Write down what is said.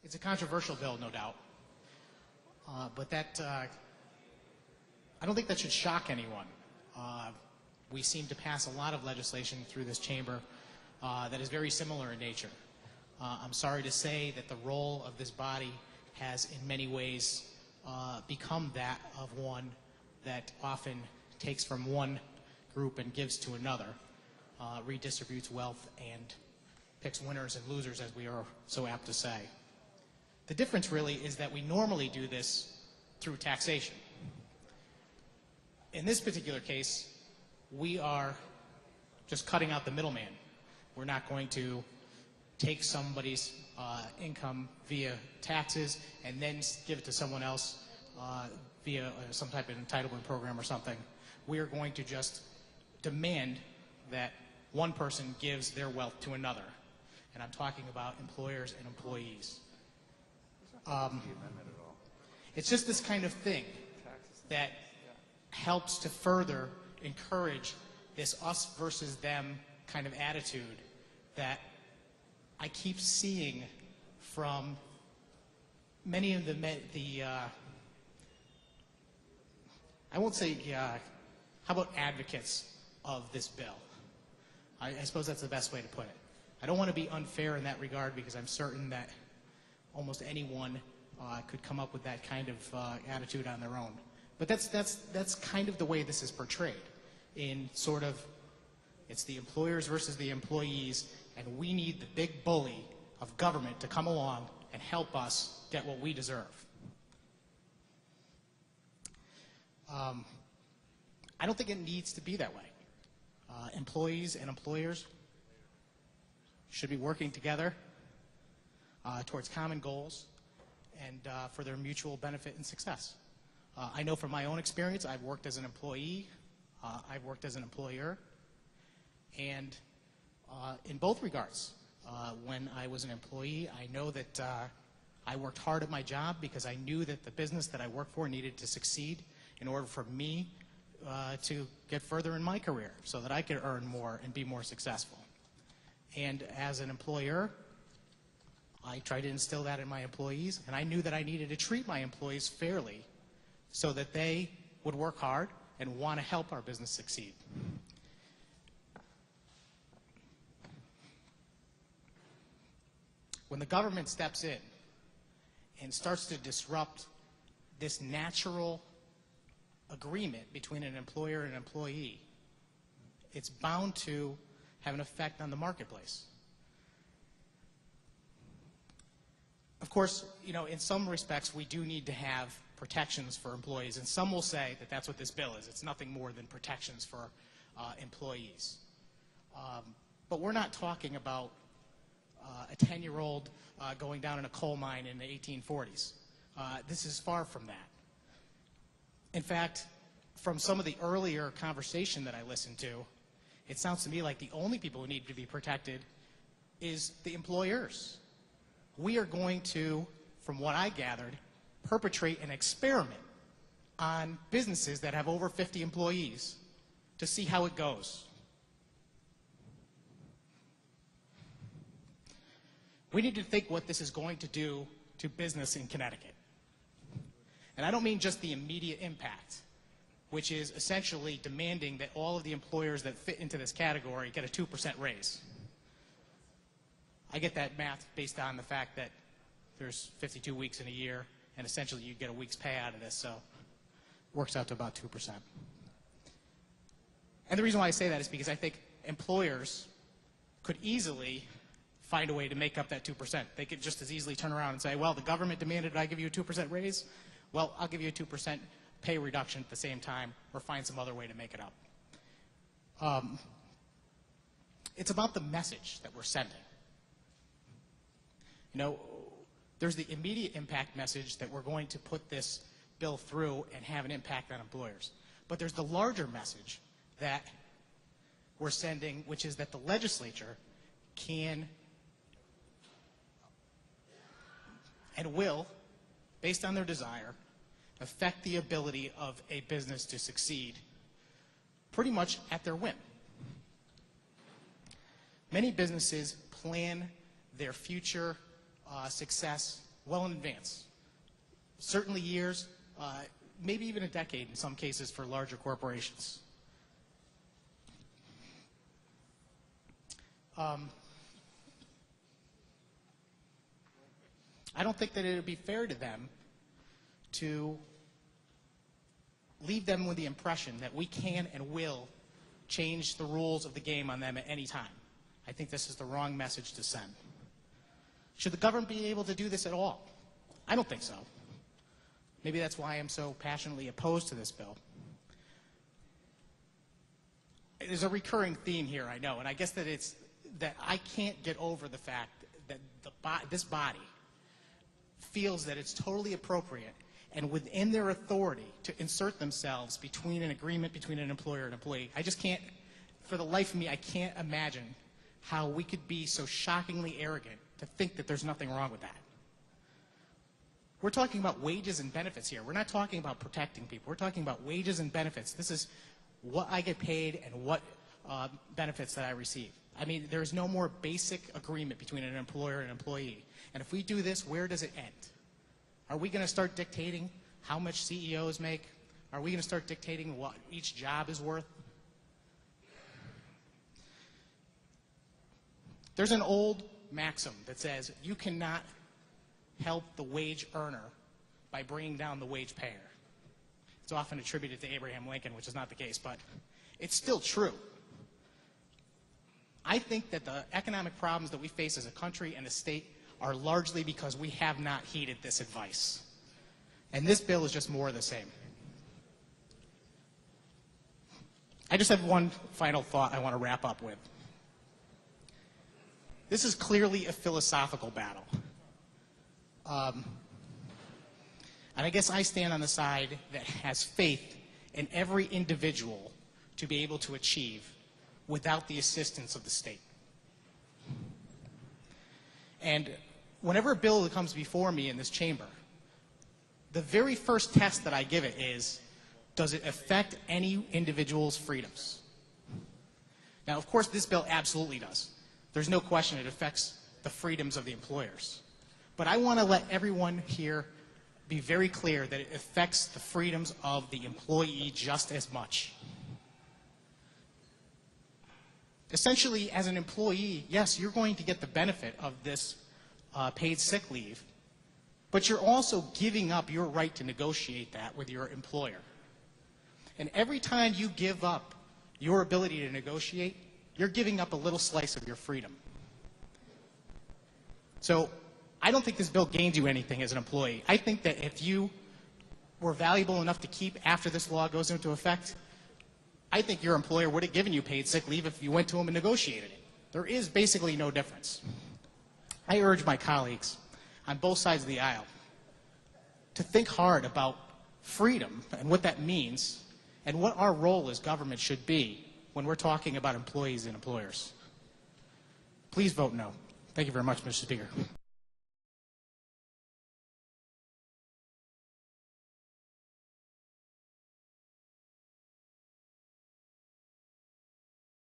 It's a controversial bill, no doubt, but I don't think that should shock anyone. We seem to pass a lot of legislation through this chamber that is very similar in nature. I'm sorry to say that the role of this body has in many ways become that of one that often takes from one group and gives to another, redistributes wealth and picks winners and losers, as we are so apt to say. The difference really is that we normally do this through taxation. In this particular case, we are just cutting out the middleman. We're not going to take somebody's income via taxes and then give it to someone else via some type of entitlement program or something. We are going to just demand that one person gives their wealth to another. And I'm talking about employers and employees. It's just this kind of thing that helps to further encourage this us versus them kind of attitude that I keep seeing from many of I won't say, how about advocates of this bill? I suppose that's the best way to put it. I don't want to be unfair in that regard because I'm certain that almost anyone could come up with that kind of attitude on their own. But that's kind of the way this is portrayed in sort of, it's the employers versus the employees, and we need the big bully of government to come along and help us get what we deserve. I don't think it needs to be that way. Employees and employers should be working together towards common goals and for their mutual benefit and success. I know from my own experience, I've worked as an employee, I've worked as an employer, and in both regards, when I was an employee, I know that I worked hard at my job because I knew that the business that I worked for needed to succeed in order for me to get further in my career so that I could earn more and be more successful. And as an employer, I tried to instill that in my employees, and I knew that I needed to treat my employees fairly so that they would work hard and want to help our business succeed. When the government steps in and starts to disrupt this natural agreement between an employer and an employee, it's bound to have an effect on the marketplace. Of course, you know, in some respects, we do need to have protections for employees, and some will say that that's what this bill is. It's nothing more than protections for employees. But we're not talking about a 10-year-old going down in a coal mine in the 1840s. This is far from that. In fact, from some of the earlier conversation that I listened to, it sounds to me like the only people who need to be protected is the employers. We are going to, from what I gathered, perpetrate an experiment on businesses that have over 50 employees to see how it goes. We need to think what this is going to do to business in Connecticut. And I don't mean just the immediate impact, which is essentially demanding that all of the employers that fit into this category get a 2% raise. I get that math based on the fact that there's 52 weeks in a year, and essentially you get a week's pay out of this, so it works out to about 2%. And the reason why I say that is because I think employers could easily find a way to make up that 2%. They could just as easily turn around and say, well, the government demanded I give you a 2% raise. Well, I'll give you a 2% pay reduction at the same time, or find some other way to make it up. It's about the message that we're sending. You know, there's the immediate impact message that we're going to put this bill through and have an impact on employers. But there's the larger message that we're sending, which is that the legislature can and will, based on their desire, affect the ability of a business to succeed pretty much at their whim. Many businesses plan their future success well in advance. Certainly years, maybe even a decade in some cases for larger corporations. I don't think that it would be fair to them to leave them with the impression that we can and will change the rules of the game on them at any time. I think this is the wrong message to send. Should the government be able to do this at all? I don't think so. Maybe that's why I'm so passionately opposed to this bill. There's a recurring theme here, I know, and I guess that it's that I can't get over the fact that this body feels that it's totally appropriate and within their authority to insert themselves between an agreement between an employer and employee. I just can't, for the life of me, I can't imagine how we could be so shockingly arrogant to think that there's nothing wrong with that. We're talking about wages and benefits here. We're not talking about protecting people. We're talking about wages and benefits. This is what I get paid and what benefits that I receive. I mean, there's no more basic agreement between an employer and an employee. And if we do this, where does it end? Are we going to start dictating how much CEOs make? Are we going to start dictating what each job is worth? There's an old maxim that says you cannot help the wage earner by bringing down the wage payer. It's often attributed to Abraham Lincoln, which is not the case, but it's still true. I think that the economic problems that we face as a country and a state are largely because we have not heeded this advice. And this bill is just more of the same. I just have one final thought I want to wrap up with. This is clearly a philosophical battle. And I guess I stand on the side that has faith in every individual to be able to achieve without the assistance of the state. And whenever a bill comes before me in this chamber, the very first test that I give it is, does it affect any individual's freedoms? Now, of course, this bill absolutely does. There's no question it affects the freedoms of the employers. But I want to let everyone here be very clear that it affects the freedoms of the employee just as much. Essentially, as an employee, yes, you're going to get the benefit of this paid sick leave, but you're also giving up your right to negotiate that with your employer. And every time you give up your ability to negotiate, you're giving up a little slice of your freedom. So I don't think this bill gains you anything as an employee. I think that if you were valuable enough to keep after this law goes into effect, I think your employer would have given you paid sick leave if you went to him and negotiated it. There is basically no difference. I urge my colleagues on both sides of the aisle to think hard about freedom and what that means and what our role as government should be when we're talking about employees and employers. Please vote no. Thank you very much, Mr. Speaker.